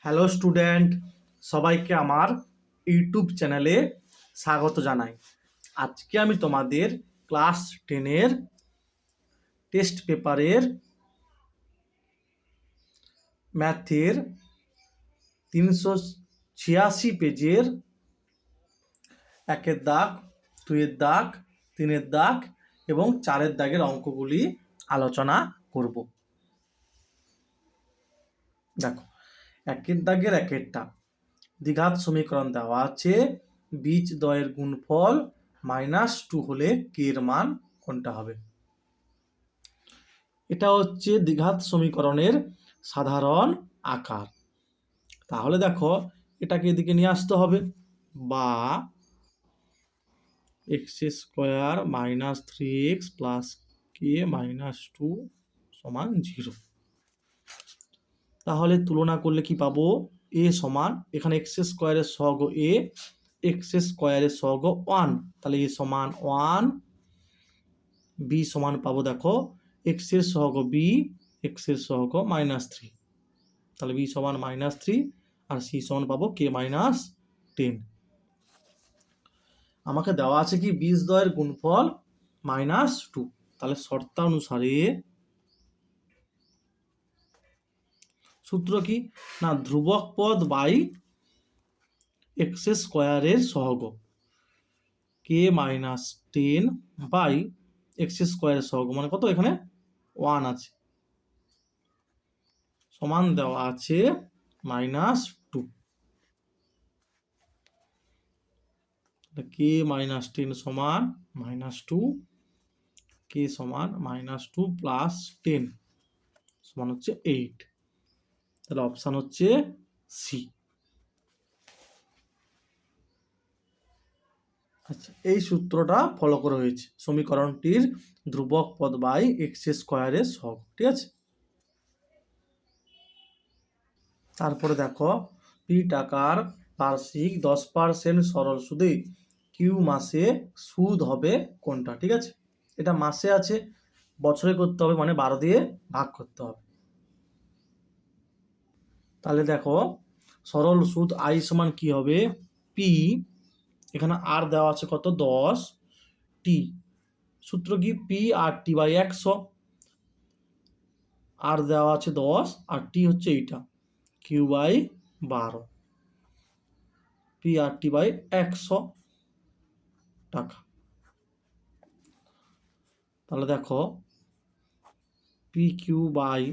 Hello student, সবাইকে আমার YouTube চ্যানেলে স্বাগত জানাই। আজকে আমি তোমাদের ক্লাস 10-এর টেস্ট পেপারের ম্যাথের 386 পেজের 1-এর দাগ, 2-এর দাগ, 3-এর দাগ এবং 4-এর দাগের অঙ্কগুলি আলোচনা করব। দেখো, 1-এর দাগের 1-এরটা দ্বিঘাত সমীকরণ দেওয়া আছে। বীজ দ্বয়ের গুণফল -2 হলে কে এর মান কোনটা হবে? এটা হচ্ছে দ্বিঘাত সমীকরণের সাধারণ আকার। তাহলে দেখো, এটাকে এদিকে নিয়ে আসতে হবে, বা x² - 3x + k - 2 = 0। তাহলে তুলনা করলে কি পাবো? a সমান, এখানে x² এর সহগ a, x² এর সহগ 1, তাহলে a সমান 1। b সমান পাবো, দেখো x এর সহগ b, x এর সহগ -3, তাহলে b সমান -3 আর c সমান পাবো k - 10। আমাকে দেওয়া আছে কি বীজ দ্বয়ের গুণফল -2, তাহলে শর্তানুসারে সূত্র কি না, ধ্রুবক পদ বাই x² এর সহগ k - 10 বাই x² এর সহগ মানে কত, এখানে 1 আছে, সমান দেওয়া আছে -2। k - 10 সমান -2, k সমান -2 + 10 সমান হচ্ছে 8। তাহলে অপশান হচ্ছে সি। আচ্ছা, এই সূত্রটা ফলো করা হয়েছে সমীকরণটির ধ্রুবক পদ বাই x² এর সহগ, ঠিক আছে। তারপরে দেখো, পি টাকার বার্ষিক 10% সরল সুদে কিউ মাসে সুদ হবে কোনটা? ঠিক আছে, এটা মাসে আছে, বছরে করতে হবে মানে 12 দিয়ে ভাগ করতে হবে। তাহলে দেখো, সরল সুদ আই সমান কি হবে? পি, এখানে আর দেওয়া আছে কত, 10 টি, সূত্র কি পি আর টি বাই 100, আর দেওয়া আছে 10 আর টি হচ্ছে এইটা Q by 12, P R T by 100 টাকা। তাহলে দেখো, পি কিউ বাই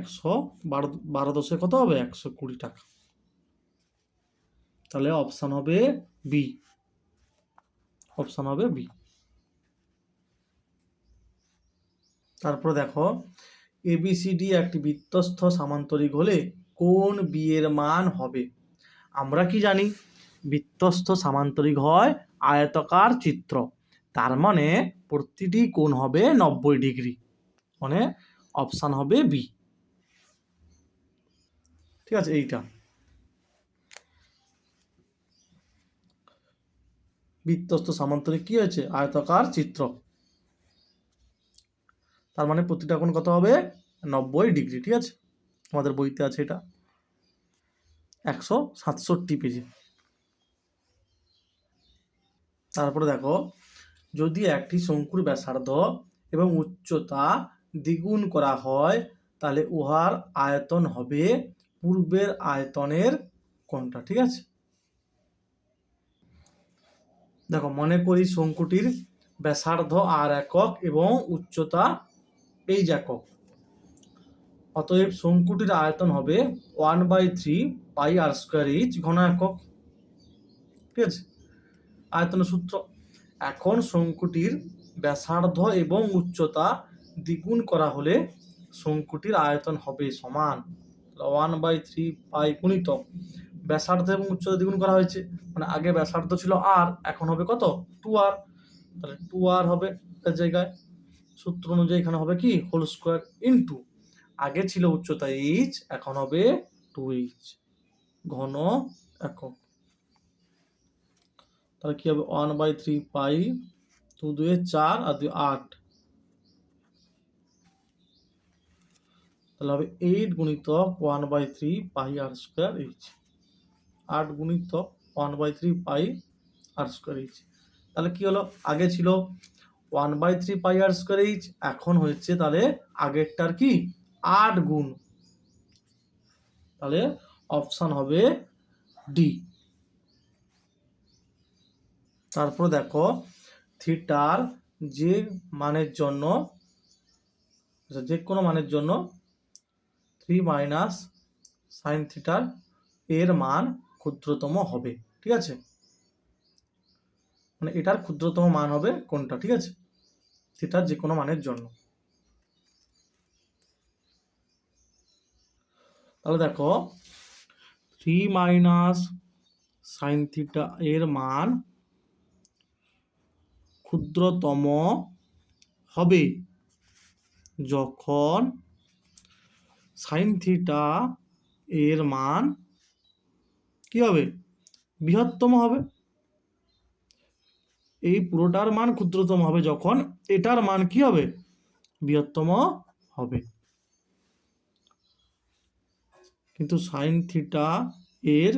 100, 12 দশে কত হবে? 120 টাকা। তাহলে অপশান হবে বি, অপশান হবে বি। তারপরে দেখো, এবিসিডি একটি বৃত্তস্থ সামান্তরিক হলে কোন বি এর মান হবে? আমরা কি জানি, বৃত্তস্থ সামান্তরিক হয় আয়তাকার চিত্র, তার মানে প্রতিটি কোণ হবে 90 ডিগ্রি, মানে অপশান হবে বি, ঠিক আছে। এইটা বৃত্তস্থ সামান্তরিক কি হয়েছে? আয়তাকার চিত্র, তার মানে প্রতিটা কোণ কত হবে? 90 ডিগ্রি, ঠিক আছে। আমাদের বইতে আছে এটা 167 পেজে। তারপরে দেখো, যদি একটি শঙ্কুর ব্যাসার্ধ এবং উচ্চতা দ্বিগুণ করা হয় তাহলে উহার আয়তন হবে পূর্বের আয়তনের কোনটা? ঠিক আছে, দেখো মনে করি শঙ্কুটির ব্যাসার্ধ আর একক এবং উচ্চতা এই একক, অতএব শঙ্কুটির আয়তন হবে 1/3 πr² ঘন একক, ঠিক আছে, আয়তনের সূত্র। এখন শঙ্কুটির ব্যাসার্ধ এবং উচ্চতা দ্বিগুণ করা হলে শঙ্কুটির আয়তন হবে সমান 1/3 পাই গুণিত ব্যাসার্ধ এবং উচ্চতা দ্বিগুণ করা হয়েছে, মানে আগে ব্যাসার্ধ ছিল আর, এখন হবে কত? 2r, তাহলে 2r হবে এর জায়গায়, সূত্র অনুযায়ী এখানে হবে কি হোল স্কোয়ার ইন্টু, আগে ছিল উচ্চতা h, এখন হবে 2h ঘন একক। তাহলে কি হবে? 1/3 পাই, 2 2 4 আর 2 8, তাহলে হবে 8 গুণিতক 1/3 পাই আর স্কোয়ার এইচ, 8 গুণিতক 1/3 পাই আর স্কোয়ার এইচ। তাহলে কি হলো, আগে ছিল 1/3 পাই আর স্কোয়ার এইচ, এখন হয়েছে তাহলে আগেরটার কি 8 গুণ। তাহলে অপশান হবে ডি। তারপর দেখো থিটার যে মানের জন্য, যে কোনো মানের জন্য 3 মাইনাস সাইন থিটার এর মান ক্ষুদ্রতম হবে, ঠিক আছে, মানে এটার ক্ষুদ্রতম মান হবে কোনটা, ঠিক আছে, থিটার যে কোনো মানের জন্য। তাহলে দেখো 3 মাইনাস সাইন থিটা এর মান ক্ষুদ্রতম হবে যখন সাইন থিটা এর মান কি হবে, বৃহত্তম হবে। এই পুরোটার মান ক্ষুদ্রতম হবে যখন এটার মান কি হবে, বৃহত্তম হবে। কিন্তু সাইন থিটা এর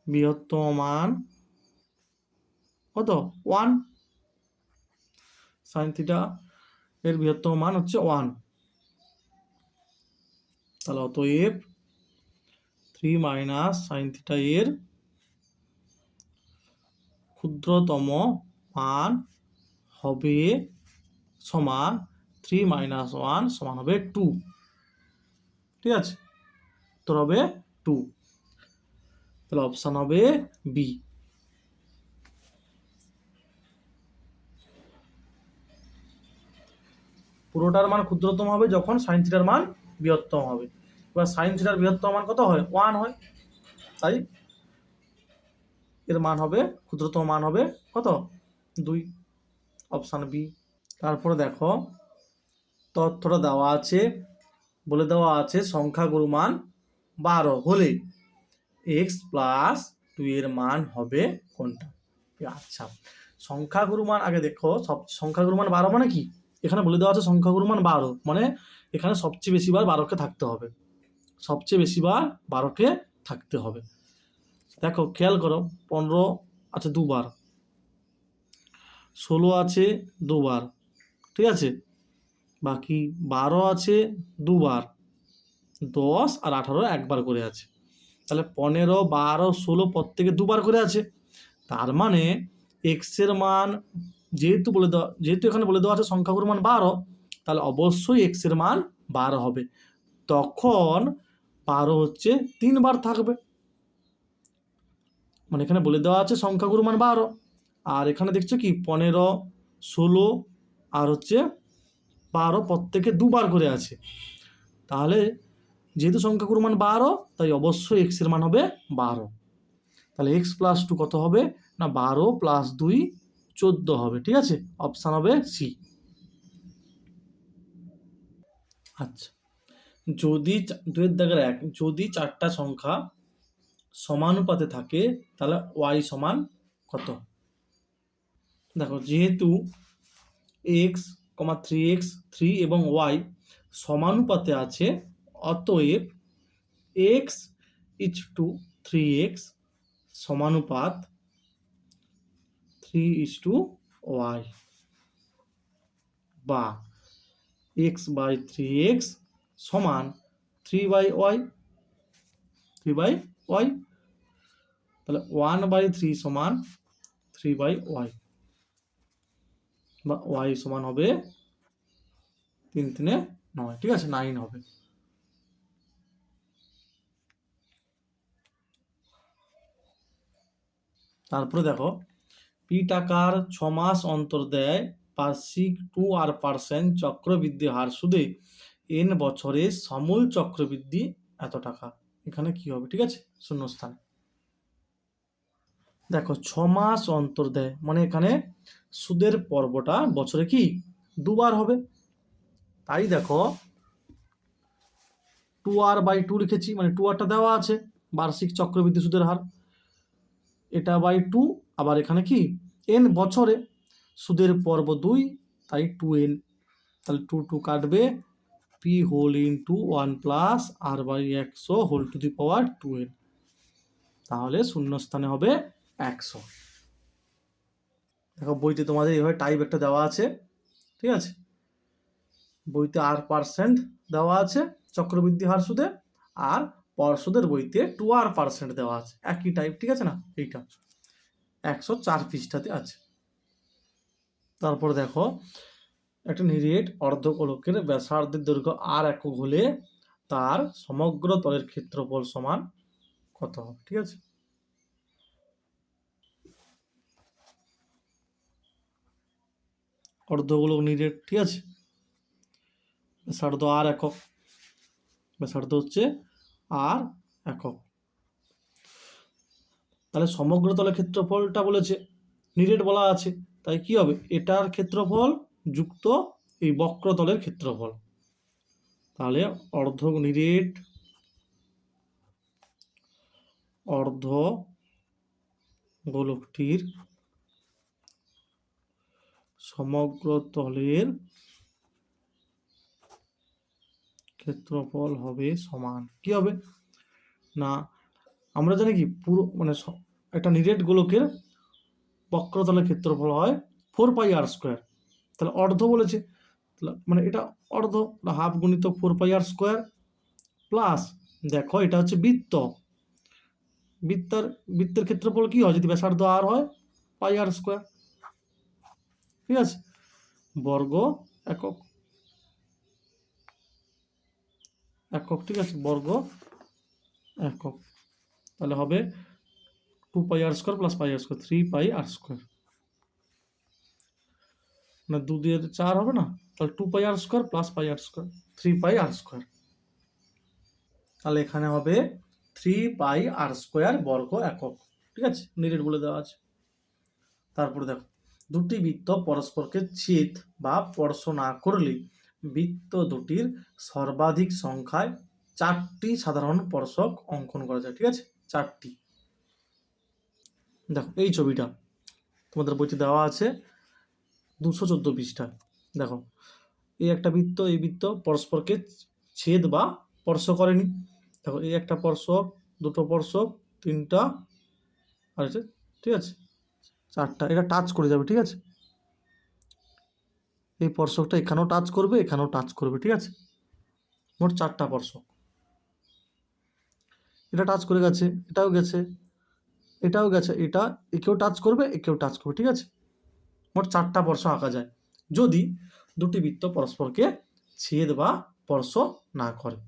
বৃহত্তম মান কত, 1। সাইন থিটা এর বৃহত্তম মান হচ্ছে 1। তাহলে অতএব 3 মাইনাস সাইন থিটা এর ক্ষুদ্রতম মান হবে সমান 3 মাইনাস 1 সমান হবে 2, ঠিক আছে, উত্তর হবে 2। তাহলে অপশান হবে বি। পুরোটার মান ক্ষুদ্রতম হবে যখন সাইন থিটার মান বৃহত্তম হবে। এবার সাইন থিটার বৃহত্তম মান কত হয়, 1 হয়, তাই এর মান হবে, ক্ষুদ্রতম মান হবে কত, 2, অপশান বি। তারপরে দেখো তথ্যটা দেওয়া আছে, বলে দেওয়া আছে সংখ্যাগুরু মান 12 হলে x প্লাস 2 এর মান হবে কোনটা। আচ্ছা, সংখ্যাগুরু মান আগে দেখো, সব সংখ্যাগুরু মান 12 মানে কি, এখানে বলে দেওয়া আছে সংখ্যাগুরু মান 12 মানে এখানে সবচেয়ে বেশি বার 12কে থাকতে হবে, সবচেয়ে বেশি বার 12কে থাকতে হবে। দেখো খেয়াল করো 15 আছে 2 বার, 16 আছে 2 বার, ঠিক আছে, বাকি 12 আছে 2 বার, 10 আর 18 একবার করে আছে। তাহলে 15, 12, 16 প্রত্যেকে 2 বার করে আছে। তার মানে এক্স এর মান যেহেতু এখানে বলে দেওয়া আছে সংখ্যাগুরু মান 12, তাহলে অবশ্যই এক্স এর মান 12 হবে। তখন 12 হচ্ছে 3 বার থাকবে, মানে এখানে বলে দেওয়া আছে সংখ্যাগুরু মান 12, আর এখানে দেখছো কি 15, 16 আর হচ্ছে 12 প্রত্যেকে 2 বার করে আছে। তাহলে যেহেতু সংখ্যাগুরু মান 12, তাই অবশ্যই এক্স এর মান হবে 12। তাহলে এক্স প্লাস 2 কত হবে না, 12 প্লাস 2 14 হবে, ঠিক আছে, অপশান হবে সি। আচ্ছা, যদি 2 দাগের 1 যদি 4টা সংখ্যা সমানুপাতে থাকে তাহলে y সমান কত। দেখো যেহেতু x, 3x, 3 এবং y সমানুপাতে আছে, অতএব x = 3x সমানুপাত 3:y বা x/3x সমান 3/y, 3/y, তাহলে 1/3 সমান 3/y বা y সমান হবে 3 3 9, ঠিক আছে, 9 হবে। তারপরে দেখো পি টাকার 6 মাস অন্তর দেয় বার্ষিক 2% চক্রবৃদ্ধি হার সুদে n বছরে সমূল চক্রবৃদ্ধি এত টাকা। এখানে কি হবে, ঠিক আছে, শূন্যস্থান। দেখো 6 মাস অন্তর দেয় মানে এখানে সুদের পর্বটা বছরে কি 2 বার হবে, তাই দেখো 2r/2 লিখেছি, মানে 2rটা দেওয়া আছে বার্ষিক চক্রবৃদ্ধি সুদের হার, এটা বাই 2, আবার এখানে কি n বছরে, সুদের পর্ব 2, তাই 2n, তাহলে 2 2 কাটবে, P whole into 1+r/100 whole to the power 2n, তাহলে শূন্যস্থানে হবে 100। দেখো বইতে তোমাদের এইভাবে টাইপ একটা দেওয়া আছে, ঠিক আছে, বইতে r% দেওয়া আছে চক্রবৃদ্ধি হার সুদে, আর পর্ষদের বইতে 2r% দেওয়া আছে, একই টাইপ, ঠিক আছে না, এইটা 104 পৃষ্ঠাতে আছে। তারপর দেখো একটা নিরেট অর্ধগোলকের ব্যাসার্ধের দৈর্ঘ্য r একক হলে তার সমগ্র তলের ক্ষেত্রফল সমান কত হবে, ঠিক আছে। অর্ধগোলক নিরেট, ঠিক আছে, ব্যাসার্ধ r একক, ব্যাসার্ধ হচ্ছে r একক, তাহলে সমগ্র তলের ক্ষেত্রফলটা বলেছে, নিরেট বলা আছে, তাই কি হবে, এটার ক্ষেত্রফল যুক্ত এই বক্রতলের ক্ষেত্রফল, তাহলে নিরেট অর্ধ গোলকটির সমগ্র তলের ক্ষেত্রফল হবে সমান, কি হবে না, আমরা জানি কি পুরো মানে একটা নিরেট গোলকের বক্রতলের ক্ষেত্রফল হয় 4πr², তাহলে অর্ধ বলেছে, মানে এটা অর্ধ, হাফ গুণিত 4πr² প্লাস, দেখো এটা হচ্ছে বৃত্ত, বৃত্তের ক্ষেত্রফল কি হয় যদি ব্যাসার্ধ r হয়, πr², ঠিক আছে, বর্গ একক, ঠিক আছে, বর্গ একক, তাহলে হবে 2πr² প্লাস πr², 3πr², না 2 দিয়ে 4 হবে না, তাহলে 2πr² প্লাস πr², 3πr², তাহলে এখানে হবে 3πr² বর্গ একক, ঠিক আছে, নিরেট বলে দেওয়া আছে। তারপরে দেখো দুটি বৃত্ত পরস্পরকে ছেদ বা স্পর্শ না করলে বৃত্ত দুটির সর্বাধিক সংখ্যায় 4টি সাধারণ স্পর্শক অঙ্কন করা যায়, ঠিক আছে, 4টি। দেখো এই ছবিটা তোমাদের বইতে দেওয়া আছে 214 পৃষ্ঠায়, দেখো এই একটা বৃত্ত, এই বৃত্ত পরস্পরকে ছেদ বা স্পর্শ করেনি, দেখো এই একটা স্পর্শক, দুটো স্পর্শক, 3টা, আর ঠিক আছে 4টা, এটা টাচ করে যাবে, ঠিক আছে, এই স্পর্শকটা এখানেও টাচ করবে, এখানেও টাচ করবে, ঠিক আছে, মোট 4টা স্পর্শক, এটা টাচ করে গেছে, এটাও গেছে, এটাও গেছে, এটা একেও টাচ করবে, একেও টাচ করবে, ঠিক আছে, মোট 4টা স্পর্শ আঁকা যায় যদি দুটি বৃত্ত পরস্পরকে ছেদ বা স্পর্শ না করে।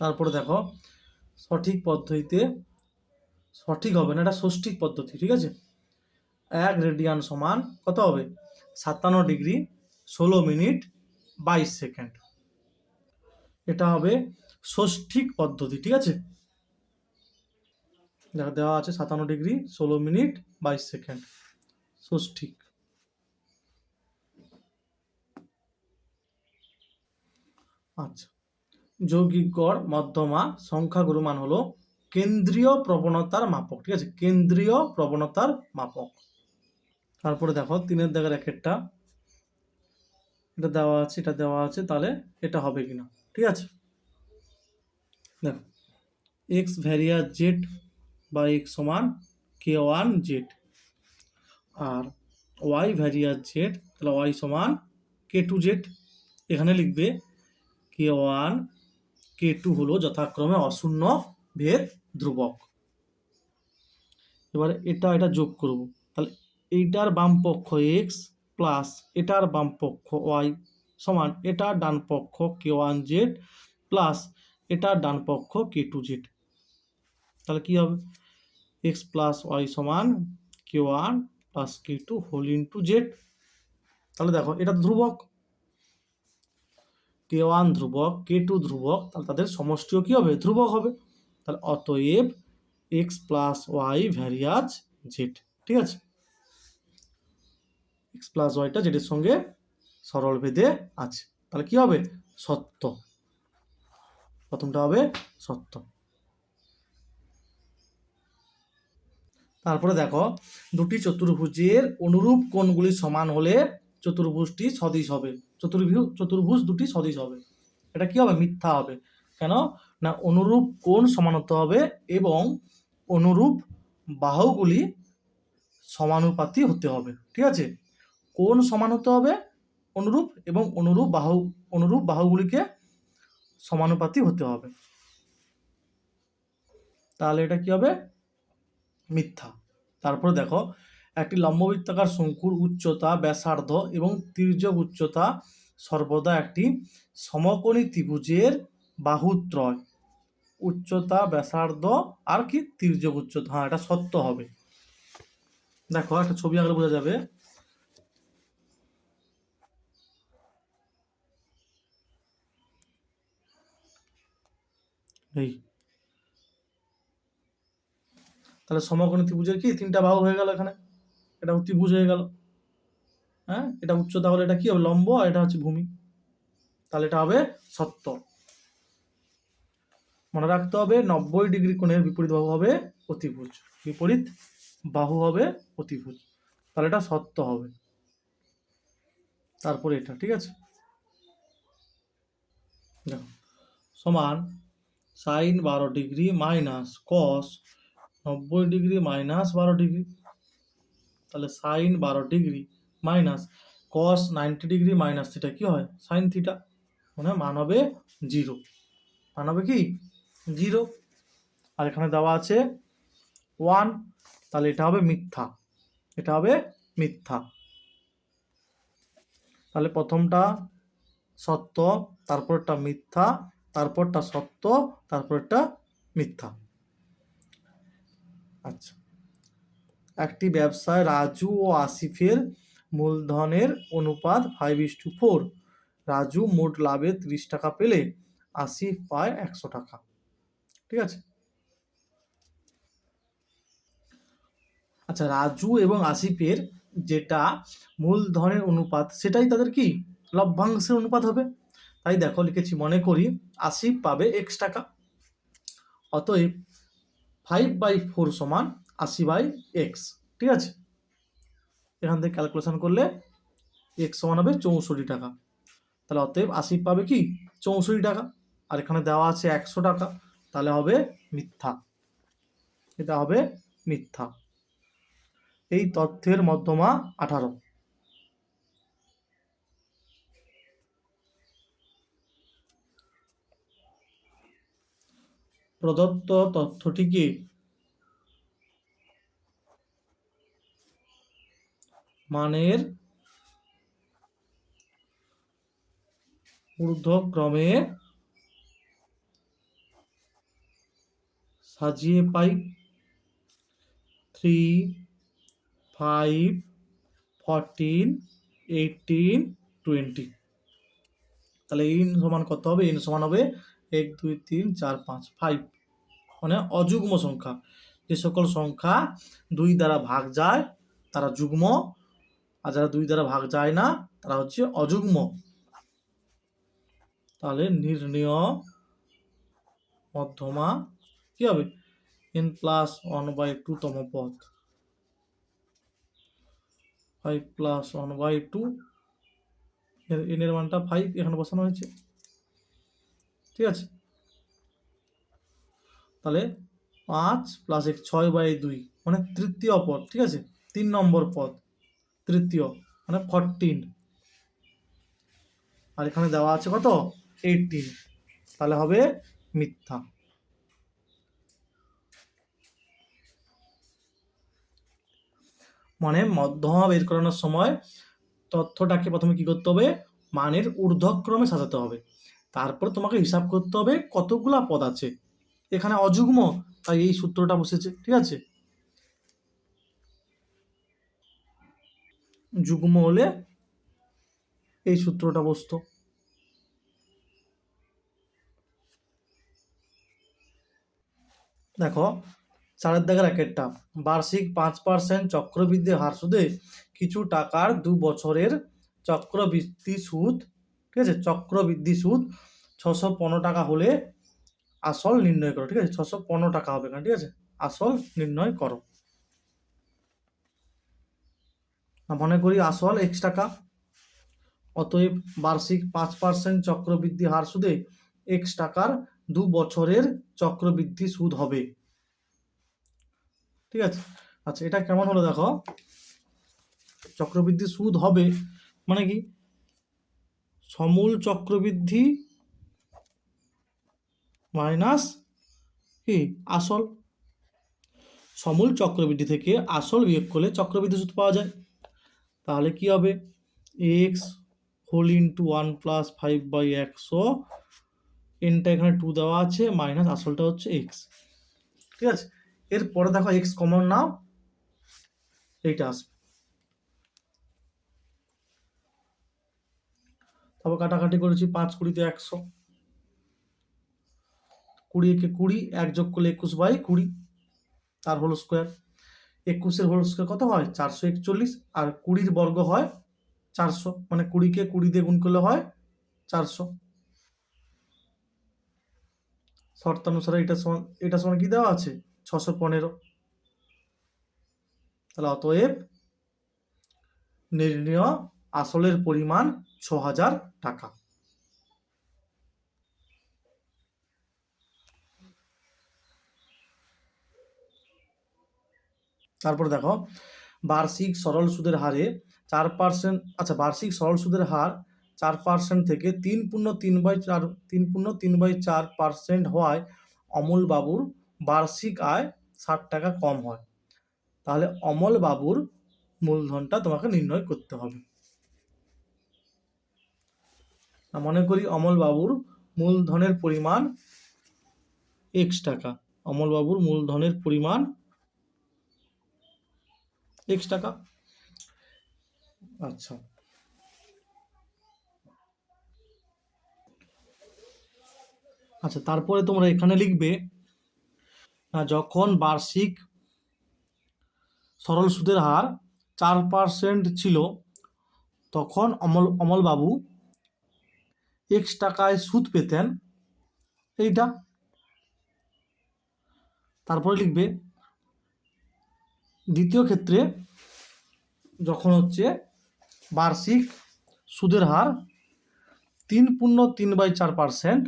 তারপরে দেখো সঠিক পদ্ধতিতে, সঠিক হবে না, এটা ষষ্ঠিক পদ্ধতি, ঠিক আছে, 1 রেডিয়ান সমান কত হবে 57 ডিগ্রি 16 মিনিট 22 সেকেন্ড, এটা হবে ষষ্ঠিক পদ্ধতি, ঠিক আছে, দেওয়া আছে 57 ডিগ্রি 16 মিনিট 22 সেকেন্ড, ষষ্ঠিক। আচ্ছা, যৌগিক গড় মধ্যমা সংখ্যাগুরু মান হলো কেন্দ্রীয় প্রবণতার মাপক, ঠিক আছে, কেন্দ্রীয় প্রবণতার মাপক। তারপরে দেখো 3-এর দাগের একটা, এটা দেওয়া আছে, এটা দেওয়া আছে, তাহলে এটা হবে কিনা, ঠিক আছে, দেখো x ভ্যারিয়াস জেড বা x সমান k1z, আর y ভ্যারিয়াস জেড, তাহলে y সমান k2z, এখানে লিখবে k1 k2 হলো যথাক্রমে অশূন্য ভেদ ধ্রুবক। এবারে এটা যোগ করব, তাহলে এইটার বাম পক্ষ x প্লাস এটার বাম পক্ষ y সমান এটার ডান পক্ষ k1z প্লাস এটার ডান পক্ষ k2z, তাহলে কি হবে x প্লাস y সমান k1 plus k2 whole into z, তাহলে দেখো এটা ধ্রুবক, k1 ধ্রুবক, k2 ধ্রুবক, তাহলে তাদের সমষ্টিও কি হবে ধ্রুবক হবে, তাহলে অতএব x plus y various z, ঠিক আছে, x প্লাস ওয়াইটা জেডের সঙ্গে সরল ভেদে আছে, তাহলে কি হবে সত্য, প্রথমটা হবে সত্য। তারপরে দেখো দুটি চতুর্ভুজের অনুরূপ কোণগুলি সমান হলে চতুর্ভুজটি সদিশ হবে, চতুর্ভুজ দুটি সদিশ হবে। এটা কি হবে? মিথ্যা হবে। কেন না? অনুরূপ কোণ সমান হতে হবে এবং অনুরূপ বাহুগুলি সমানুপাতি হতে হবে। ঠিক আছে, কোণ সমান হতে হবে অনুরূপ, এবং অনুরূপ বাহুগুলিকে সমানুপাতি হতে হবে। তাহলে এটা কি হবে? মিথ্যা। তারপরে দেখো, একটি লম্ববৃত্তাকার শঙ্কুর উচ্চতা, ব্যাসার্ধ এবং তির্যক উচ্চতা সর্বদা একটি সমকোণী ত্রিভুজের বাহুত্রয়। উচ্চতা, ব্যাসার্ধ আর কি তির্যক উচ্চতা, হ্যাঁ এটা সত্য হবে। দেখো একটা ছবি আঁকলে বোঝা যাবে। এই তাহলে সমকোণী ত্রিভুজের কি তিনটা বাহু হয়ে গেল এখানে, এটা ত্রিভুজ হয়ে গেল। হ্যাঁ, এটা উচ্চতা হলে এটা কি হবে? লম্ব, আর এটা হচ্ছে ভূমি। তাহলে এটা হবে সত্য। মনে রাখতে হবে 90 ডিগ্রি কোণের বিপরীত বাহু হবে অতিভুজ, বিপরীত বাহু হবে অতিভুজ। তাহলে এটা সত্য হবে। তারপরে এটা, ঠিক আছে, দেখো সমান sine 12 degree minus cos 90 degree minus 12 degree. তাহলে sine 12 degree minus cos 90 degree minus theta কি হয়? Sine theta. মানে মান হবে 0। মান হবে কি? 0। আর এখানে দেওয়া আছে 1, তাহলে এটা হবে মিথ্যা। এটা হবে মিথ্যা। তাহলে প্রথমটা সত্য, তারপরটা মিথ্যা, তারপরটা সত্য, তারপরটা মিথ্যা। আচ্ছা, একটি ব্যবসায় রাজু ও আসিফের মূলধনের অনুপাত 5:4। রাজু মোট লাভে 30 টাকা পেলে আসিফ পায় 100 টাকা। ঠিক আছে। আচ্ছা, রাজু এবং আসিফের যেটা মূলধনের অনুপাত, সেটাই তাদের কি লভ্যাংশের অনুপাত হবে। তাই দেখো লিখেছি, মনে করি আসিফ পাবে x টাকা, অতএব 5/4 সমান 80/x। ঠিক আছে, এখান থেকে ক্যালকুলেশন করলে x সমান হবে 64 টাকা। তাহলে অতএব আসিফ পাবে কি 64 টাকা, আর এখানে দেওয়া আছে 100 টাকা, তাহলে হবে মিথ্যা। এটা হবে মিথ্যা। এই তথ্যের মধ্যমা 18। প্রদত্ত তথ্যটিকে মানের ঊর্ধ্বক্রমে সাজিয়ে পাই 3, 5, 14, 18, 20। তাহলে n সমান কত হবে? n সমান হবে 1, 2, 3, 4, 5, 5। মানে অযুগ্ম সংখ্যা। যে সকল সংখ্যা 2 দ্বারা ভাগ যায় তারা যুগ্ম, আর যারা 2 দ্বারা ভাগ যায় না তারা হচ্ছে অযুগ্ম। তাহলে নির্ণেয় মধ্যমা কি হবে? n+1/2 তম পদ। 5+1/2, n এর মানটা 5 এখানে বসানো হয়েছে। ঠিক আছে, তাহলে 5 + 1 6/2 মানে তৃতীয় পদ। ঠিক আছে, 3 নম্বর পদ, তৃতীয় মানে 14, আর এখানে দেওয়া আছে কত? 18। তাহলে হবে মিথ্যা। মানে মধ্যমা বের করানোর সময় তথ্যটাকে প্রথমে কি করতে হবে? মানের ঊর্ধ্বক্রমে সাজাতে হবে। তারপর তোমাকে হিসাব করতে হবে কতগুলা পদ আছে। এখানে অযুগ্ম, তাই এই সূত্রটা বসেছে। ঠিক আছে, যুগ্ম হলে এই সূত্রটা বসতো। দেখো 4 দাগের একেরটা, বার্ষিক 5% চক্রবৃদ্ধি হার সুদে কিছু টাকার 2 বছরের চক্রবৃদ্ধি সুদ, ঠিক আছে, চক্রবৃদ্ধি সুদ 615 টাকা হলে আসল নির্ণয় করো। ঠিক আছে, 615 টাকা হবে না। ঠিক আছে, আসল নির্ণয় করো। মনে করি আসল x টাকা, অতএব বার্ষিক 5% চক্রবৃদ্ধি হার সুদে x টাকার 2 বছরের চক্রবৃদ্ধি সুদ হবে। ঠিক আছে, আচ্ছা এটা কেমন হলো দেখো, চক্রবৃদ্ধি সুদ হবে মানে কি, সমূল চক্রবৃদ্ধি মাইনাস কি আসল, সমূল চক্রবৃদ্ধি থেকে আসল বিয়োগ করলে চক্রবৃদ্ধি সুদ পাওয়া যায়। তাহলে কি হবে, এক্স হোল ইন্টু 1+5/100, এনটা এখানে 2 দেওয়া আছে, মাইনাস আসলটা হচ্ছে এক্স। ঠিক আছে, এরপরে দেখো এক্স কমন নাও, এইটা আসবে, তারপর কাটাকাটি করেছি 5×20 = 100, 20 × 20, 1 যোগ করলে 21/20, তার হোল স্কোয়ার। 21-এর হোল স্কোয়ার কত হয় 441, আর 20-র বর্গ হয় 400, মানে 20-কে 20 দিয়ে গুণ করলে হয় 400। শর্তানুসারে এটা সমান কি দেওয়া আছে 615। তাহলে অতএব নির্ণেয় আসলের পরিমাণ 6000 টাকা। তারপর দেখো বার্ষিক সরল সুদের হারে 4%, আচ্ছা বার্ষিক সরল সুদের হার 4% থেকে 3.3/4% হওয়ায় অমল বাবুর বার্ষিক আয় 60 টাকা কম হয়। তাহলে অমল বাবুর মূলধনটা তোমাকে নির্ণয় করতে হবে। মনে করি অমল বাবুর মূলধনের পরিমাণ x টাকা, অমল বাবুর মূলধনের পরিমাণ x টাকা। আচ্ছা আচ্ছা তারপরে তোমরা এখানে লিখবে যখন বার্ষিক সরল সুদের হার 4% ছিল তখন অমলবাবু x টাকায় সুদ পেতেন, এইটা। তারপরে লিখবে দ্বিতীয় ক্ষেত্রে যখন হচ্ছে বার্ষিক সুদের হার 3.3/4%,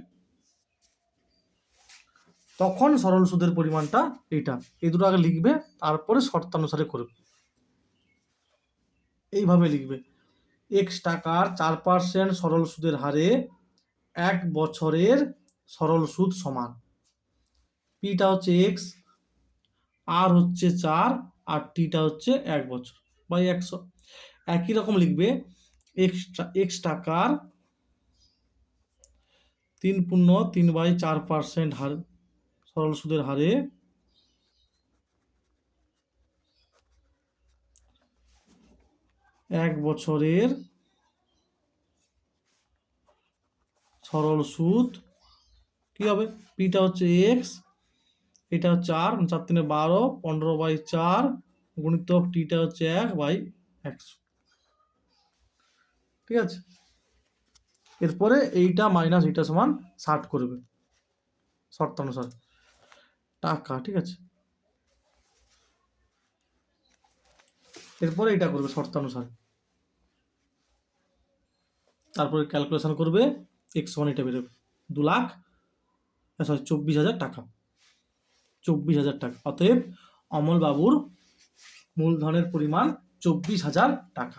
তখন সরল সুদের পরিমাণটা এইটা। এই দুটো আগে লিখবে, তারপরে শর্তানুসারে করবে, এইভাবে লিখবে x টাকার 4% সরল সুদের হারে 1 বছরের সরল সুদ সমান, পিটা হচ্ছে x, আর হচ্ছে 4, আর টিটা হচ্ছে 1 বছর বাই 100। একই রকম লিখবে x টাকার 3.3/4% হার সরল সুদের হারে 1 বছরের সরল সুদ কি হবে, পিটা হচ্ছে x, এটা হচ্ছে 4, 4×3 = 12, 15/4 গুণিতক টিটা হচ্ছে 1/100। ঠিক আছে, এরপরে এইটা মাইনাস এইটা সমান 60 করবে শর্তানুসারে টাকা। ঠিক আছে, এরপরে এটা করবে শর্তানুসারে, তারপরে ক্যালকুলেশন করবে x সমান এটা বেরোবে 24,000 টাকা, 24,000 টাকা। অতএব অমল বাবুর মূলধনের পরিমাণ 24,000 টাকা।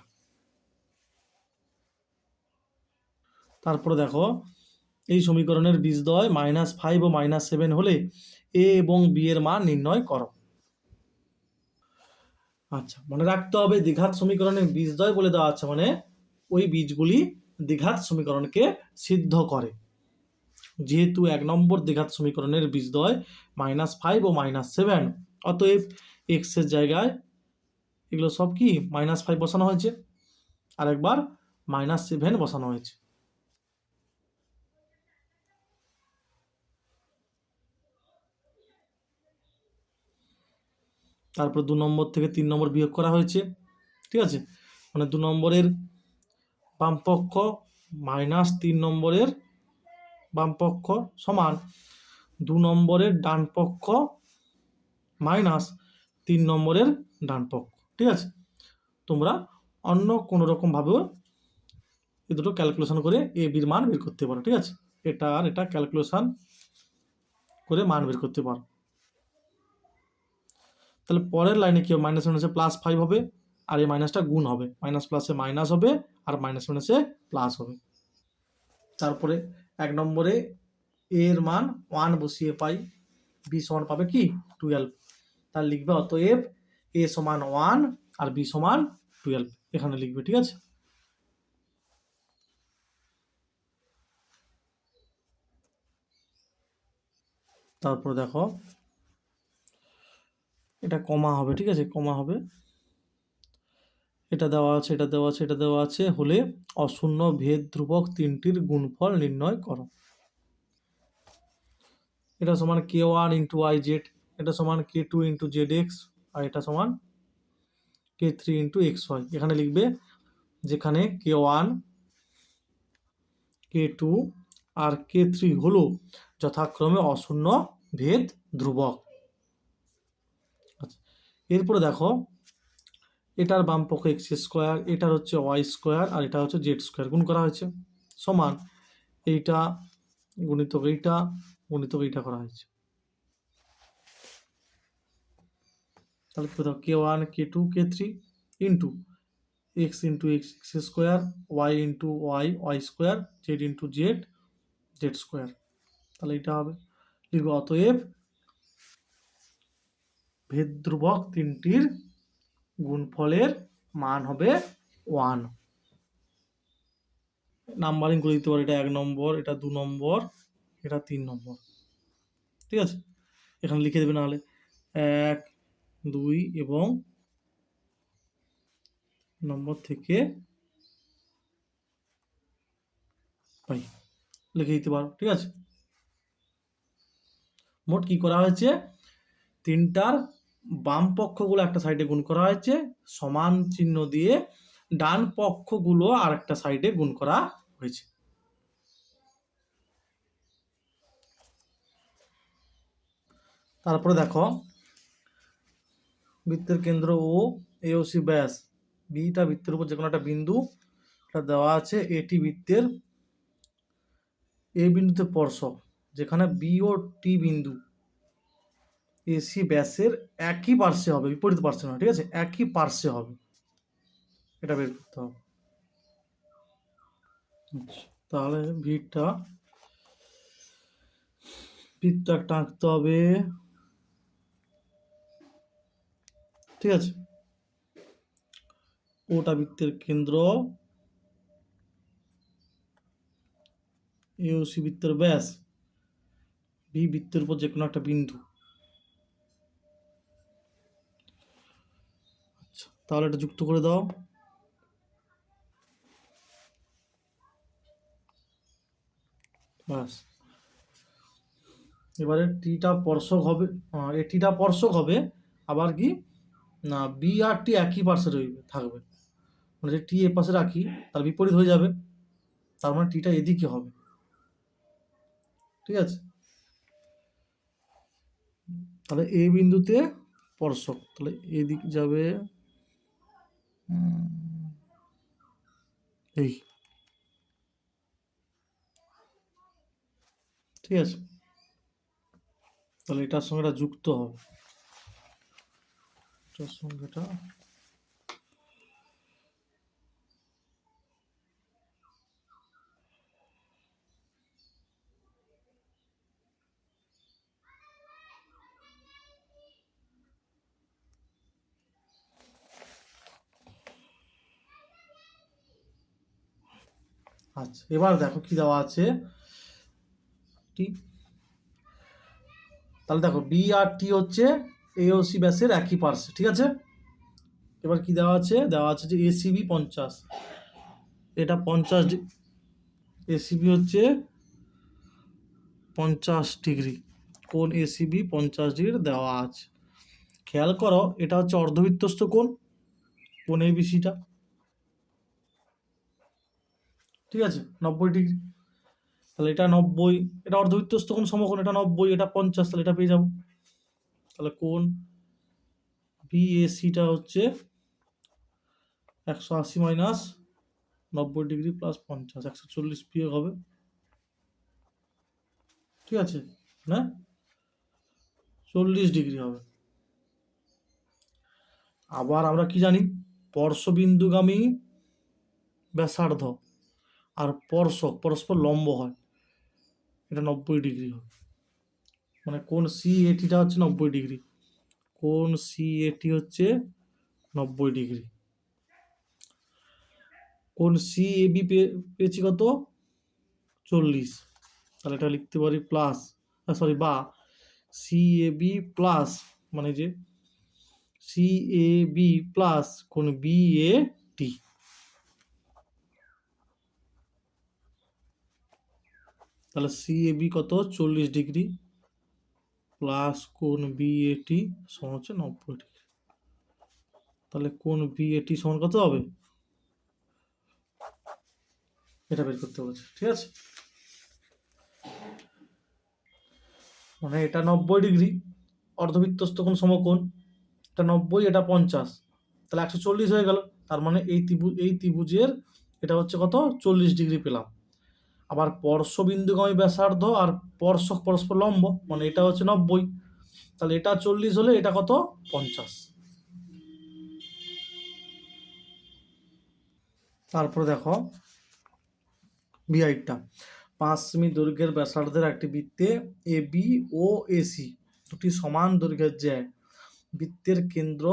তারপরে দেখো এই সমীকরণের বীজদ্বয় -5 ও -7 হলে a এবং b এর মান নির্ণয় করো। আচ্ছা মনে রাখতে হবে দ্বিঘাত সমীকরণের বীজদ্বয় বলে দেওয়া আছে মানে ওই বীজগুলি দ্বিঘাত সমীকরণকে সিদ্ধ করে। যেহেতু 1 নম্বর দ্বিঘাত সমীকরণের বীজদ্বয় -5 ও -7, অতএব x এর জায়গায় এগুলো সব কি -5 বসানো হয়েছে, আর একবার -7 বসানো হয়েছে। তারপর 2 নম্বর থেকে 3 নম্বর বিয়োগ করা হয়েছে। ঠিক আছে, মানে 2 নম্বরের বাম পক্ষ -3 নম্বরের বাম পক্ষ সমান 2 নম্বরের ডান পক্ষ -3 নম্বরের ডান পক্ষ। ঠিক আছে, তোমরা অন্য কোনো রকম ভাবেও এই দুটো ক্যালকুলেশন করে এ বির মান বের করতে পারো, ঠিক আছে? এটা আর এটা ক্যালকুলেশন করে মান বের করতে পারো। তাহলে পরের লাইনে কি হবে, মাইনাস মাইনাসে +5 হবে, আর এই মাইনাসটা গুণ হবে, মাইনাস প্লাসে মাইনাস হবে, আর মাইনাস মাইনাসে প্লাস হবে। তারপরে 1 নম্বরে এ এর মান 1 বসিয়ে পাই, বি সমান পাবে কি 12, তার লিখবে অতএব এ সমান 1 আর বি সমান 12, এখানে লিখবে, ঠিক আছে? তারপর দেখো এটা কমা হবে, ঠিক আছে? কমা হবে, এটা দেওয়া আছে, এটা দেওয়া আছে, এটা দেওয়া আছে হলে অশূন্য ভেদ ধ্রুবক তিনটির গুণফল নির্ণয় করো। এটা সমান k1 ইন্টু ওয়াই জেড, এটা সমান k2 ইন্টু জেড এক্স, আর এটা সমান k3 ইন্টু এক্স ওয়াই। এখানে লিখবে যেখানে k1 k2 আর k3 হলো যথাক্রমে অশূন্য ভেদ ধ্রুবক। আচ্ছা, এরপরে দেখো এটার বাম পক্ষ এক্স স্কোয়ার, এটার হচ্ছে ওয়াই স্কোয়ার, আর এটা হচ্ছে জেড স্কোয়ার গুণ করা হয়েছে, সমান এইটা গুণিতক এইটা গুণিতক এইটা করা হয়েছে। তাহলে কোথাও k1 k2 k3 into X into X X square, Y into Y Y square, Z into Z Z square. তাহলে এটা হবে, লিখব অতএব ভেদ ধ্রুবক তিনটির গুণফলের মান হবে 1। নাম্বারিং করে দিতে পারি, এটা 1 নম্বর, এটা 2 নম্বর, এটা 3 নম্বর, ঠিক আছে? এখানে লিখে দেবে, নাহলে 1 2 এবং নম্বর থেকে পাই লিখে দিতে পারো, ঠিক আছে? মোট কি করা হয়েছে, তিনটার বাম পক্ষগুলো একটা সাইডে গুণ করা হয়েছে, সমান চিহ্ন দিয়ে ডান পক্ষগুলো আর একটা সাইডে গুণ করা হয়েছে। তারপরে দেখো বৃত্তের কেন্দ্র ও এওসি ব্যাস, বিটা বৃত্তের উপর যে কোনো একটা বিন্দু এটা দেওয়া আছে, এটি বৃত্তের এ বিন্দুতে স্পর্শক, যেখানে বি ও টি বিন্দু এসি ব্যাসের একই পার্শ্বে হবে, বিপরীত পার্শ্বে না, ঠিক আছে? একই পার্শ্বে হবে, এটা বের করতে হবে। তাহলে ভিটা বৃত্ত একটা আঁকতে হবে, ঠিক আছে? ওটা বৃত্তের কেন্দ্র, এওসি বৃত্তের ব্যাস, বি বৃত্তের উপর যে কোনো একটা বিন্দু। আচ্ছা, তাহলে এটা যুক্ত করে দাও। ব্যাস, এবারে টিটা স্পর্শক হবে, এটিটা স্পর্শক হবে, আবার কি না বি আর টি একই পাশে থাকবে, মানে যে টি এ পাশে রাখি তার বিপরীত হয়ে যাবে, তার মানে টিটা এদিকে হবে, ঠিক আছে? তাহলে এ বিন্দুতে স্পর্শক, তাহলে এদিক যাবে এই, ঠিক আছে? তাহলে এটার সঙ্গে এটা যুক্ত হবে, এটার সঙ্গে এটা আচ্ছা, এবার দেখো কি দেওয়া আছে, ঠিক? তাহলে দেখো বি আর টি হচ্ছে এওসি ব্যাসের একই পার্শ্বে, ঠিক আছে? এবার কি দেওয়া আছে, দেওয়া আছে যে এসিবি 50, এটা 50, এসিবি হচ্ছে 50 ডিগ্রি, কোণ এসিবি 50 ডিগ্রি দেওয়া আছে। খেয়াল করো এটা হচ্ছে অর্ধবৃত্তস্থ কোণ, কোণ এবিসিটা, ঠিক আছে? 90 ডিগ্রি, তাহলে এটা 90, এটা অর্ধবৃত্তস্থ কোণ সমকোণ, এটা 90, এটা 50, তাহলে এটা পেয়ে যাবো। তাহলে কোণ বিএসিটা হচ্ছে 180 মাইনাস 90 ডিগ্রি প্লাস 50, 140 বিয়োগ হবে, ঠিক আছে না, 40 ডিগ্রি হবে। আবার আমরা কি জানি, স্পর্শবিন্দুগামী ব্যাসার্ধ আর স্পর্শক পরস্পর লম্ব হয়, এটা 90 ডিগ্রি হবে। মানে কোন সি এটিটা হচ্ছে 90 ডিগ্রি, কোন সি এটি হচ্ছে 90 ডিগ্রি। কোন সি এ বি পেয়েছি কত, 40, তাহলে এটা লিখতে পারি প্লাস, সরি বা সি এ বি প্লাস, মানে যে সি এ বি প্লাস কোন বি এ টি, তাহলে সি এ বি কত 40 ডিগ্রি প্লাস কোন বি এ টি সমান হচ্ছে 90 ডিগ্রি। তাহলে কোন বি এ টি সমান কত হবে, এটা বের করতে বলেছে, ঠিক আছে। মানে এটা 90 ডিগ্রি, অর্ধবৃত্তস্থ কোণ সমকোণ, এটা 90, এটা 50, তাহলে 140 হয়ে গেল। তার মানে এই ত্রিভুজের এটা হচ্ছে কত, 40 ডিগ্রি পেলাম। আবার স্পর্শবিন্দুগামী ব্যাসার্ধ আর স্পর্শক পরস্পর লম্ব, মানে এটা হচ্ছে 90, তাহলে এটা 40 হলে এটা কত, 50। তারপরে দেখো বিআইটা, 5 সেমি দৈর্ঘ্যের ব্যাসার্ধের একটি বৃত্তে এ বি ও এসি দুটি সমান দৈর্ঘ্যের জ্যা বৃত্তের কেন্দ্র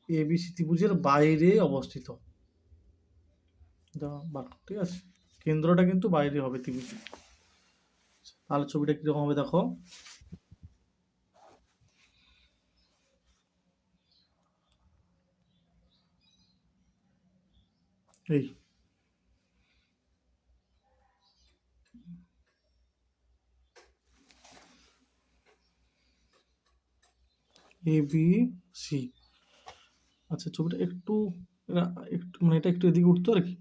এবিসি ত্রিভুজের বাইরে অবস্থিত, ঠিক আছে, কেন্দ্রটা কিন্তু বাইরে হবে ত্রিভুজে। তাহলে ছবিটা কিরকম হবে দেখো, এই এ বি সি। আচ্ছা ছবিটা একটু মানে এটা একটু এদিকে উঠতো আর কি,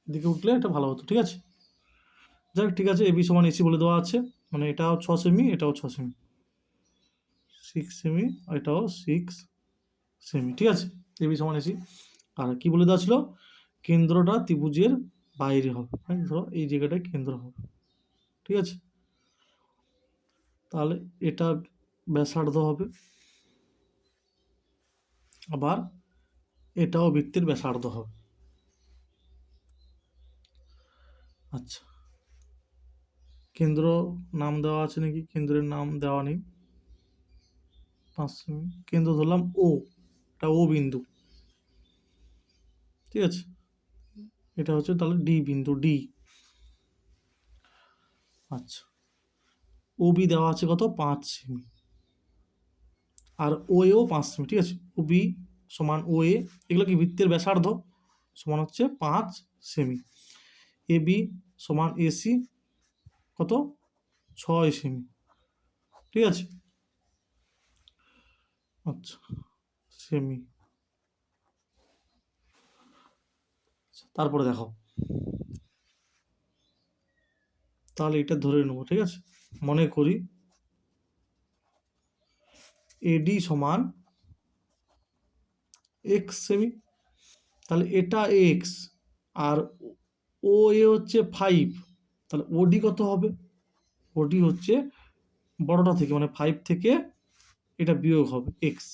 এদিকে উঠলে এটা ভালো হতো, ঠিক আছে। যাই হোক ঠিক আছে, এবি সমান এসি বলে দেওয়া আছে, মানে এটাও 6 সেমি, এটাও 6 সেমি, 6 সেমি, আর এটাও 6 সেমি, ঠিক আছে, এবি সমান এসি। আর কি বলে দেওয়া ছিল, কেন্দ্রটা ত্রিভুজের বাইরে হবে, ধরো এই জায়গাটায় কেন্দ্র হবে, ঠিক আছে। তাহলে এটা ব্যাসার্ধ হবে, আবার এটাও বৃত্তের ব্যাসার্ধ হবে। আচ্ছা কেন্দ্র নাম দেওয়া আছে নাকি, কেন্দ্রের নাম দেওয়া নেই, 5 সেমি, কেন্দ্র ধরলাম ও, এটা ও বিন্দু, ঠিক আছে, এটা হচ্ছে তাহলে ডি বিন্দু, ডি। আচ্ছা ও বি দেওয়া আছে কত, 5 সেমি, আর ও এও 5 সেমি, ঠিক আছে, ও বি সমান ও এ, এগুলো কি বৃত্তের ব্যাসার্ধ, সমান হচ্ছে 5 সেমি। এ বি সমান এসি কত, 6 সেমি, ঠিক আছে। আচ্ছা সেমি, তারপরে দেখো, তাহলে এটা ধরে নেবো, ঠিক আছে, মনে করি এডি সমান এক্স সেমি, তাহলে এটা এক্স, আর ও এ হচ্ছে 5, তাহলে ওডি কত হবে, ওডি হচ্ছে বড়টা থেকে, মানে 5 থেকে এটা বিয়োগ হবে এক্স,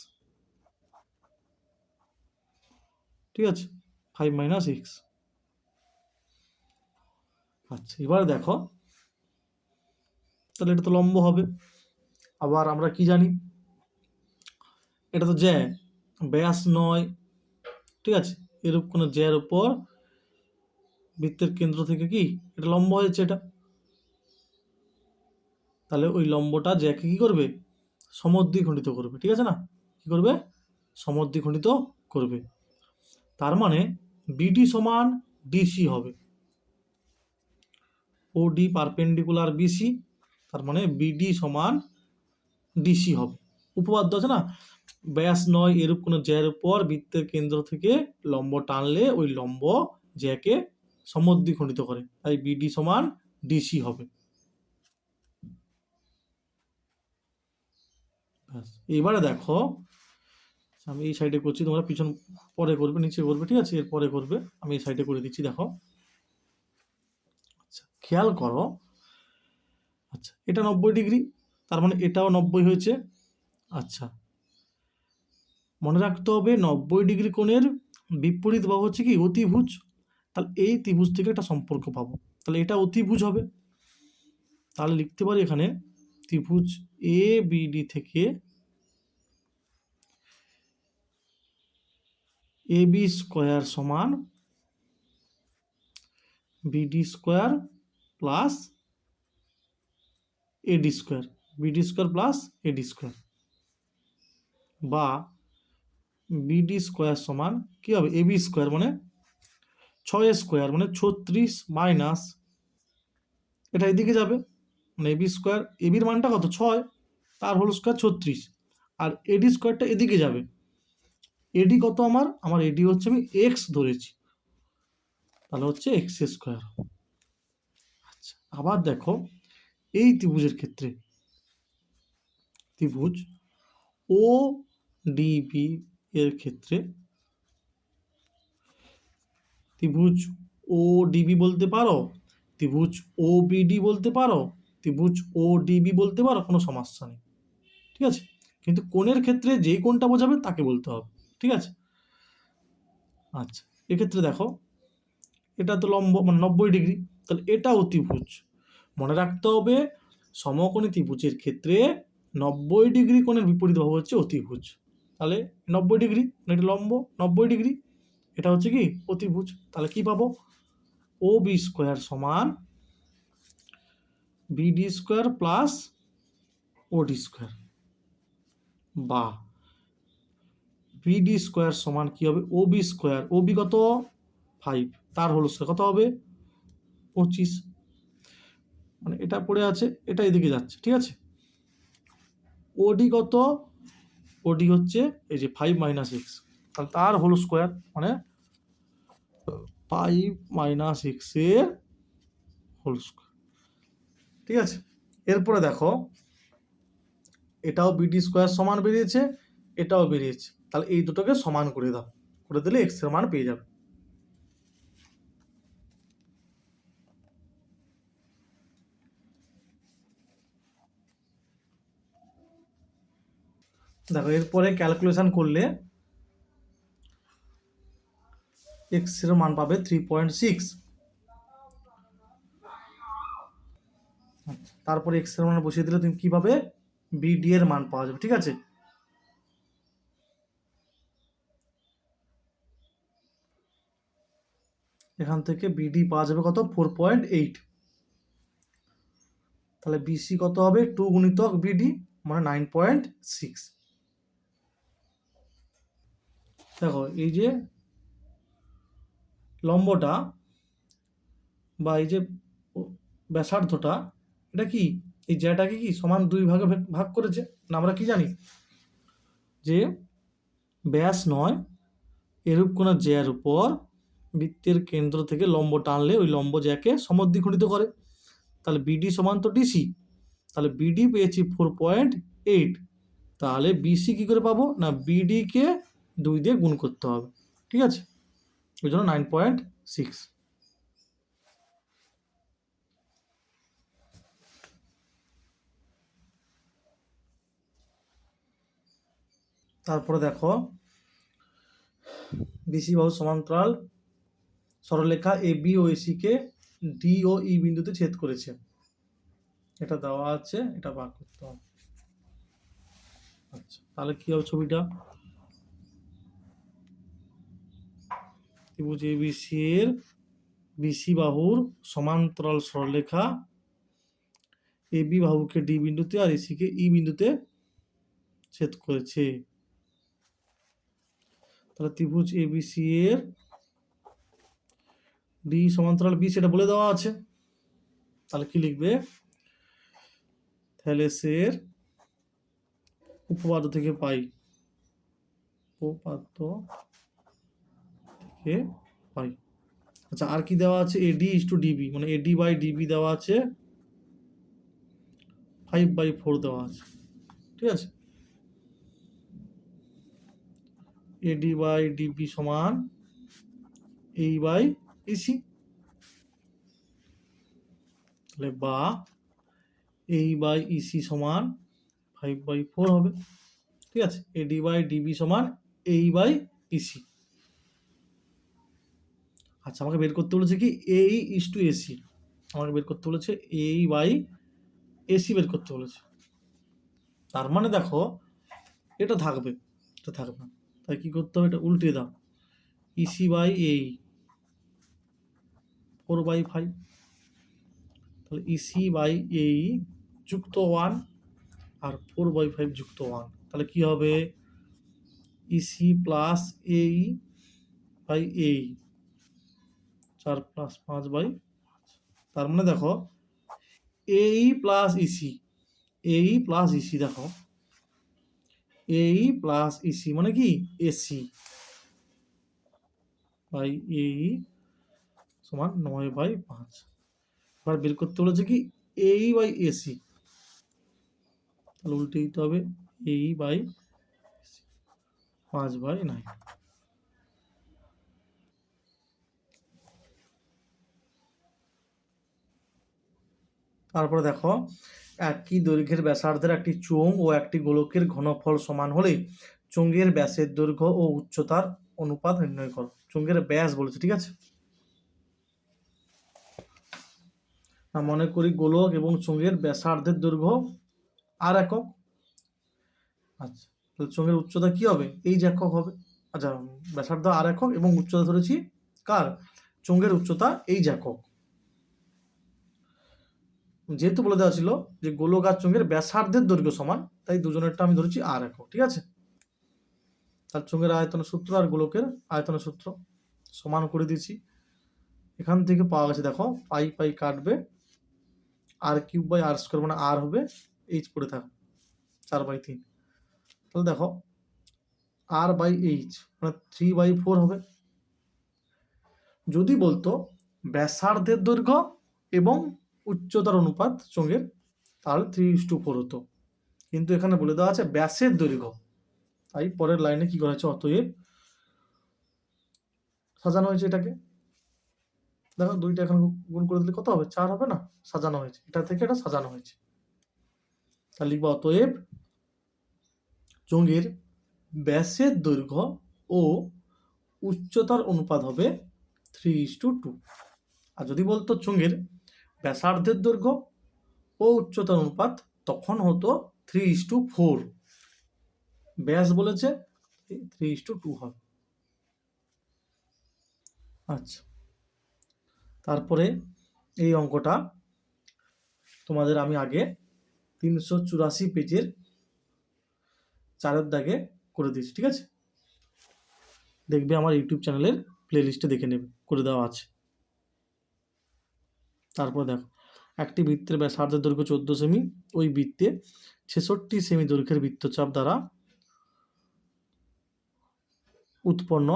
ঠিক আছে, 5 মাইনাস এক্স। আচ্ছা এবার দেখো, তাহলে এটা তো লম্ব হবে। আবার আমরা কি জানি, এটা তো জ্যা, ব্যাস নয়, ঠিক আছে, এরূপ কোনো জ্যার উপর বৃত্তের কেন্দ্র থেকে কি এটা লম্ব হয়েছে এটা, তাহলে ওই লম্বটা জ্যাকে কি করবে, সমদ্বিখণ্ডিত করবে, ঠিক আছে না, কি করবে, সমদ্বিখণ্ডিত করবে। তার মানে বিডি সমান ডিসি হবে, ও ডি পারপেন্ডিকুলার বিসি, তার মানে বিডি সমান ডিসি হবে। উপপাদ্য আছে না, ব্যাস নয় এরূপ কোনো জ্যার উপর বৃত্তের কেন্দ্র থেকে লম্ব টানলে ওই লম্ব জ্যাকে সমদ্বিখণ্ডিত করে, তাই বিডি সমান ডিসি হবে। এবারে দেখো, আমি এই সাইডে করছি, তোমরা পিছন পরে করবে, নিচে করবে, ঠিক আছে, এর পরে করবে। আমি এই সাইডে করে দিচ্ছি, দেখো। আচ্ছা, খেয়াল করো। আচ্ছা, এটা 90°, তার মানে এটাও 90 হয়েছে। আচ্ছা, মনে রাখতে হবে 90° কোণের বিপরীত বাহু হচ্ছে কি অতিভুজ। তাহলে এই ত্রিভুজ থেকে একটা সম্পর্ক পাবো, তাহলে এটা অতিভুজ হবে। তাহলে লিখতে পারি এখানে ত্রিভুজ এ বিডি থেকে এ বি স্কোয়ার সমান বিডি স্কোয়ার প্লাস এডি স্কোয়ার, বিডি স্কোয়ার প্লাস এডি স্কোয়ার, বা বিডি স্কোয়ার সমান কী হবে এবি স্কোয়ার মানে 6 স্কোয়ার মানে 36 মাইনাস এটা এদিকে যাবে, মানে এবি স্কোয়ার, এবির মানটা কত 6, তার হোল স্কোয়ার 36, আর এডি স্কোয়ারটা এদিকে যাবে। এডি কত আমার এডি হচ্ছে, আমি এক্স ধরেছি, তাহলে হচ্ছে এক্স স্কোয়ার। আচ্ছা, আবার দেখো এই ত্রিভুজের ক্ষেত্রে ত্রিভুজ ও ডিবি এর ক্ষেত্রে ত্রিভুজ ও ডিবি বলতে পারো, ত্রিভুজ ও বিডি বলতে পারো, ত্রিভুজ ও ডিবি বলতে পারো, কোনো সমস্যা নেই, ঠিক আছে। কিন্তু কোণের ক্ষেত্রে যেই কোণটা বোঝাবে তাকে বলতে হবে, ঠিক আছে। আচ্ছা, এক্ষেত্রে দেখো এটা তো লম্ব মানে 90°, তাহলে এটা অতিভুজ। মনে রাখতে হবে সমকোণী ত্রিভুজের ক্ষেত্রে 90° কোণের বিপরীত বাহু হচ্ছে অতিভুজ। তাহলে 90°, মানে এটা লম্ব 90°, এটা হচ্ছে কি অতিভুজ। তাহলে কি পাবো, ও বি স্কোয়ার সমান বিডি স্কোয়ার প্লাস ওডি স্কোয়ার, বা বিডি স্কোয়ার সমান কি হবে ও বি স্কোয়ার, ও বি কত 5, তার হোল স্কোয়ার কত হবে 25, মানে এটা পড়ে আছে, এটা এদিকে যাচ্ছে, ঠিক আছে। ওডি কত, ওডি হচ্ছে এই যে 5 মাইনাস এক্স, তাহলে তার হোল স্কোয়ার মানে 5 মাইনাস এক্স এর হোল স্কোয়ার, ঠিক আছে। এরপরে দেখো এটাও বিডি স্কোয়ার সমান বেরিয়েছে, এটাও বেরিয়েছে, তাহলে এই দুটোকে সমান করে দাও, করে দিলে এক্স এর মান পেয়ে যাবে। দেখো এরপরে ক্যালকুলেশন করলে এক্স এর মান পাবে 3.6, তারপরে এক্স এর মান বসিয়ে দিলে তুমি কি পাবে বিডি এর মান পাওয়া যাবে, ঠিক আছে। এখান থেকে বিডি পাওয়া যাবে কত 4.8, তাহলে বিসি কত হবে 2 গুণিতক বিডি মানে 9.6। দেখো এই যে লম্বটা বা এই যে ব্যাসার্ধটা, এটা কি এই জ্যাটাকে কি সমান 2 ভাগে ভাগ করেছে না, আমরা কি জানি যে ব্যাস নয় এরূপ কোন জ্যার উপর বৃত্তের কেন্দ্র থেকে লম্ব টানলে ওই লম্ব জ্যাকে সমদ্বিখণ্ডিত করে। তাহলে বিডি সমান তো ডিসি, তাহলে বিডি পেয়েছি 4.8, তাহলে বিসি কি করে পাবো না বিডি কে 2 দিয়ে গুণ করতে হবে, ঠিক আছে, ওই জন্য 9.6। তারপরে দেখো বিসি বাহু সমান্তরাল সরলরেখা A B O AC K D ও ই বিন্দুতে ছেদ করেছে, এটা দেওয়া আছে, এটা ভাগ করতে হবে। আচ্ছা, তাহলে কি হবে ছবিটা, ত্রিভুজ এবিসি এর বিসি বাহুর সমান্তরাল সরলরেখা এ বি বাহুকে ডি বিন্দুতে আর এসি কে ই বিন্দুতে ছেদ করেছে। তাহলে ত্রিভুজ এবিসি এর ডি সমান্তরাল বি সেটা বলে দেওয়া আছে, তাহলে কি লিখবে থ্যালেসের উপপাদ্য থেকে পাই, উপপাদ্য থেকে পাই। আচ্ছা, আর কি দেওয়া আছে এডি ইজ টু ডিবি মানে এডি বাই ডিবি দেওয়া আছে 5/4 দেওয়া আছে, ঠিক আছে। এডি বাই ডিবি সমান এই বাই ইসি, তাহলে বা এই বাই ইসি সমান 5/4 হবে। ঠিক আছে, এডি বাই ডিবি সমান এই বাই ইসি। আচ্ছা, আমাকে বের করতে বলেছে কি এই ইস টু এসি, আমাকে বের করতে বলেছে এই বাই এসি বের করতে বলেছে। তার মানে দেখো এটা থাকবে, এটা থাকবে না, তাই কি করতে হবে, এটা উল্টে দাও, ইসি বাই এই 4/5, তাহলে ইসি বাই এই যুক্ত 1 আর 4/5 যুক্ত 1, তাহলে কি হবে ইসি প্লাস এই বাই এই 4 প্লাস 5/5। তার মানে দেখো এই প্লাস ইসি, এই প্লাস ইসি, দেখো এই প্লাস ইসি মানে কি এসি বাই এই সমান 9/5। এবার বের করতে বলেছে কি এই বাই এসি, তাহলে উল্টে দিতে হবে এই বাই 5/9। তারপরে দেখো একই দৈর্ঘ্যের ব্যাসার্ধের একটি চোঙ ও একটি গোলকের ঘনফল সমান হলে চোঙের ব্যাসের দৈর্ঘ্য ও উচ্চতার অনুপাত নির্ণয় করো। চোঙের ব্যাস বলেছে, ঠিক আছে। মনে করি গোলক এবং চোঙের ব্যাসার্ধের দৈর্ঘ্য আর একক। আচ্ছা, তাহলে চোঙের উচ্চতা কি হবে, এই যে একক হবে। আচ্ছা, ব্যাসার্ধ আর একক এবং উচ্চতা ধরেছি কার, চোঙের উচ্চতা এই যে একক। যেহেতু বলে দেওয়া ছিল যে গোলক আর চোঙের ব্যাসার্ধের দৈর্ঘ্য সমান, তাই দুজনেরটা আমি ধরেছি আর একক, ঠিক আছে। তার চোঙের আয়তনের সূত্র আর গোলকের আয়তনের সূত্র সমান করে দিয়েছি। এখান থেকে পাওয়া গেছে, দেখো পাই পাই কাটবে, আর কিউব বাই আর স্কোয়ার মানে আর হবে এইচ পড়ে থাকবে 4/3, তাহলে দেখো আর বাই এইচ মানে 3/4 হবে। যদি বলতো ব্যাসার্ধের দৈর্ঘ্য এবং উচ্চতার অনুপাত চোঙের, তাহলে 3:4 হতো, কিন্তু এখানে বলে দেওয়া আছে ব্যাসের দৈর্ঘ্য, তাই পরের লাইনে কি করা হয়েছে, অতএব সাজানো হয়েছে এটাকে। দেখো দুইটা এখন গুণ করে দিলে কত হবে, 4 হবে না, সাজানো হয়েছে, এটা থেকে এটা সাজানো হয়েছে। তাহলে লিখবো অতএব চোঙের ব্যাসের দৈর্ঘ্য ও উচ্চতার অনুপাত হবে 3:2। আর যদি বলতো চোঙের ব্যাসার্ধের দৈর্ঘ্য ও উচ্চতার অনুপাত, তখন হতো 3:4। ব্যাস বলেছে 3:2 হবে। আচ্ছা, তারপরে এই অঙ্কটা তোমাদের আমি আগে 384 পেজের 4 দাগে করে দিয়েছি, ঠিক আছে। দেখবে আমার ইউটিউব চ্যানেলের প্লে লিস্টে দেখে নেবে, করে দেওয়া আছে। তারপর দেখো একটি বৃত্তের ব্যাসার্ধের দৈর্ঘ্য 14 সেমি, ওই বৃত্তে 66 সেমি দৈর্ঘ্যের বৃত্তচাপ দ্বারা উৎপন্ন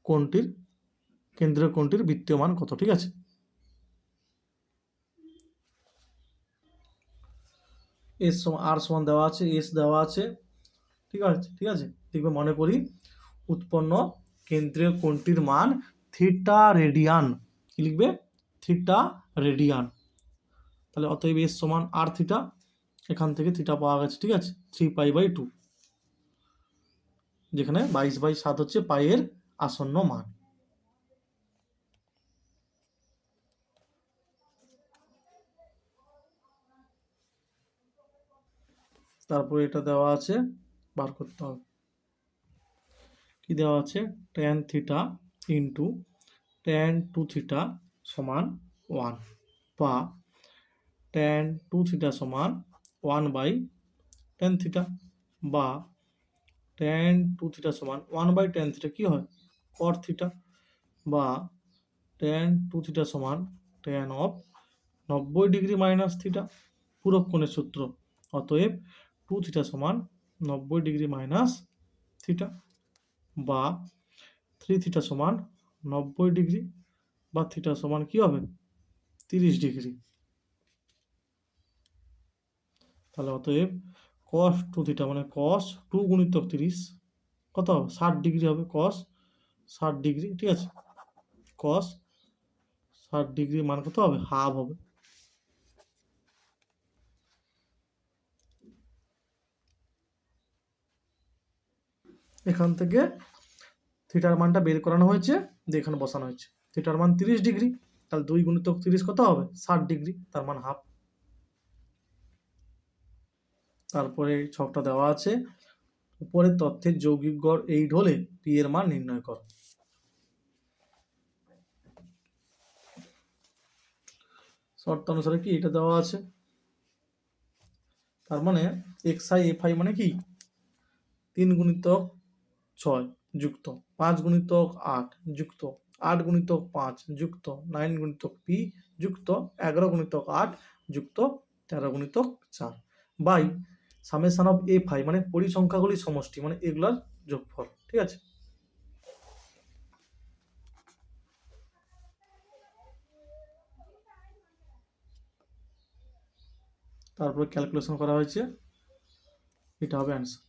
কোণটির কেন্দ্রীয় কোণটির বৃত্তীয় মান কত, ঠিক আছে। এস সমান আর সমান দেওয়া আছে, এস দেওয়া আছে, ঠিক আছে, ঠিক আছে। দেখবে মনে করি উৎপন্ন কেন্দ্রীয় কোণটির মান থিটা রেডিয়ান, কি লিখবে, থিটা রেডিয়ান। তাহলে অতএব এস সমান আর থিটা, এখান থেকে থিটা পাওয়া গেছে, ঠিক আছে, 3π/2, যেখানে 22/7 হচ্ছে পাইয়ের আসন্ন মান। তারপরে এটা দেওয়া আছে, বার করতে হবে, কি দেওয়া আছে, tan theta into tan 2 theta সমান 1, বা tan 2 থিটা সমান 1/tan থিটা, বা tan 2 থিটা সমান 1/tan থিটা কি হয়, cot থিটা, বা tan 2 থিটা সমান tan of 90 degree minus theta, পূরক কোণের সূত্র। অতএব 2 থিটা সমান 90 ডিগ্রি মাইনাস থিটা, বা 3 থিটা সমান 90 ডিগ্রি, বা থিটা সমান কি হবে 30 ডিগ্রি। তাহলে অতএব cos 2 থিটা মানে cos 2 গুণিতক 30 কত হবে 60 ডিগ্রি হবে, কস 60 ডিগ্রি, ঠিক আছে, কস 60 ডিগ্রি মান কত হবে, হাফ হবে। এখান থেকে থিটার মানটা বের করানো হয়েছে, দিয়ে এখানে বসানো হয়েছে। থিটার মান 30 ডিগ্রি, তাহলে 2 গুণিতক 30 কত হবে, 60 ডিগ্রি, তার মান হাফ। তারপরে ছকটা দেওয়া আছে, উপরের তথ্যের যৌগিক গড় 8 হলে পি এর মান নির্ণয় করো। শর্ত অনুসারে কি এটা দেওয়া আছে, তার মানে xi fi মানে কি 3 গুণিতক 6 যুক্ত 5 গুণিতক 8 যুক্ত 8 গুণিতক 5 যুক্ত 9 গুণিতক p যুক্ত 11 গুণিতক 8 যুক্ত 13 গুণিতক 4 by summation of A phi মানে পরিসংখ্যাগুলির সমষ্টি, মানে এগুলার যোগফল, ঠিক আছে। তারপরে ক্যালকুলেশন করা হয়েছে, এটা হবে অ্যান্সার।